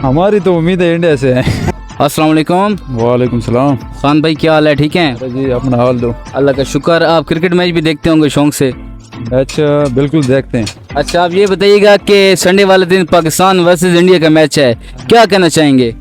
हमारी तो उम्मीद है इंडिया से है। अस्सलाम वालेकुम। वालेकुम सलाम। खान भाई क्या हाल है, ठीक हैं? जी अपना हाल दो। अल्लाह का शुक्र। आप क्रिकेट मैच भी देखते होंगे शौक से? अच्छा बिल्कुल देखते हैं। अच्छा, आप ये बताइएगा कि संडे वाले दिन पाकिस्तान वर्सेस इंडिया का मैच है, क्या कहना चाहेंगे?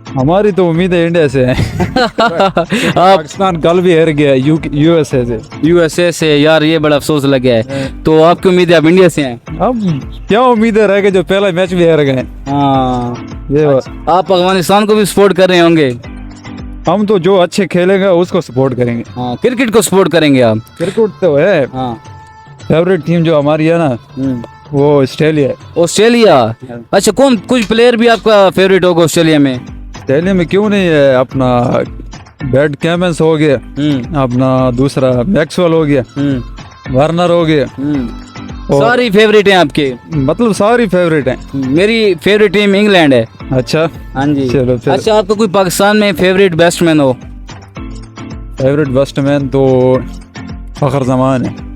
हमारी तो उम्मीद है इंडिया से है। आप पाकिस्तान कल भी हार गया यूएसए से। यूएसए से? यार ये बड़ा अफसोस लग गया है। तो आपकी उम्मीद है आप इंडिया से हैं? अब क्या उम्मीद है रह गए, जो पहला मैच भी हार गए। हाँ। ये आप अफगानिस्तान को भी सपोर्ट कर रहे होंगे? हम तो जो अच्छे खेलेगा उसको सपोर्ट करेंगे। हाँ, क्रिकेट को सपोर्ट करेंगे आप? क्रिकेट तो है। हाँ। फेवरेट टीम जो हमारी है ना वो ऑस्ट्रेलिया है। ऑस्ट्रेलिया? अच्छा, कौन कुछ प्लेयर भी आपका फेवरेट होगा ऑस्ट्रेलिया में? ऑस्ट्रेलिया में क्यों नहीं है, अपना बैट कैमेंस हो गया, अपना दूसरा मैक्सवेल हो गया, वार्नर हो गया। सारी फेवरेट हैं आपके? मतलब सारी फेवरेट हैं। मेरी फेवरेट टीम इंग्लैंड है। अच्छा हाँ जी। चलो फिर। अच्छा, आपका कोई पाकिस्तान में फेवरेट बैट्समैन हो? फेवरेट बैट्समैन तो फखर जमान है।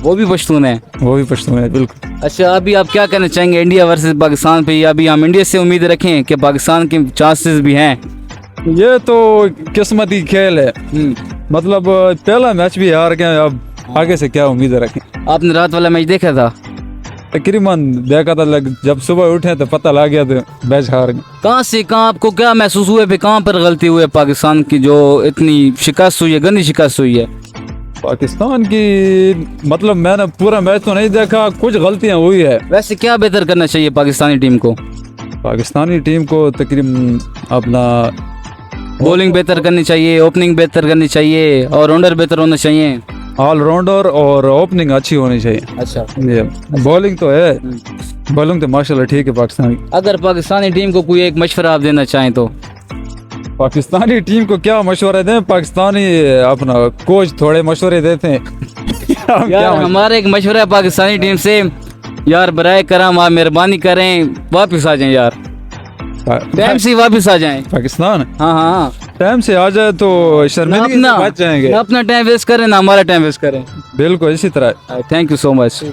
वो भी पश्तून है? वो भी पश्तून है बिल्कुल। अच्छा, अभी आप क्या कहना चाहेंगे इंडिया वर्सेस पाकिस्तान पे? अभी हम इंडिया से उम्मीद रखें कि पाकिस्तान के चांसेस भी हैं? ये तो किस्मती खेल है। मतलब पहला मैच भी हार गए, अब आगे से क्या उम्मीद रखें। आपने रात वाला मैच देखा था? तकरीबन देखा था, जब सुबह उठे तो पता लग गया तो मैच हार गए। कहाँ से कहाँ आपको क्या महसूस हुआ पे, कहाँ पर गलती हुई है पाकिस्तान की जो इतनी शिकस्त हुई है, गंदी शिकस्त हुई है? पाकिस्तान की मतलब मैंने पूरा मैच तो नहीं देखा, कुछ गलतियां हुई है। वैसे क्या बेहतर करना चाहिए पाकिस्तानी टीम को? पाकिस्तानी टीम को तकरीबन अपना बॉलिंग बेहतर करनी चाहिए, ओपनिंग बेहतर करनी चाहिए, और ऑलराउंडर बेहतर होना चाहिए। ऑलराउंडर और ओपनिंग अच्छी होनी चाहिए। अच्छा। ये बॉलिंग तो है, बॉलिंग तो माशाल्लाह ठीक है पाकिस्तानी। अगर पाकिस्तानी टीम को कोई एक मशवरा आप देना चाहें तो? पाकिस्तानी टीम को क्या मशवरा दें, पाकिस्तानी अपना कोच थोड़े मशवरे देते हैं। यार हमारा एक मशवरा है पाकिस्तानी टीम से, यार बराए करम आप मेहरबानी करें वापस आ जाएं यार, टाइम से वापस आ जाएं पाकिस्तान। हाँ हाँ, टाइम से आ जाए तो शर्मिंदगी से बच जाएंगे। ना अपना टाइम वेस्ट करें ना हमारा टाइम वेस्ट करें। बिल्कुल इसी तरह। Thank you so much.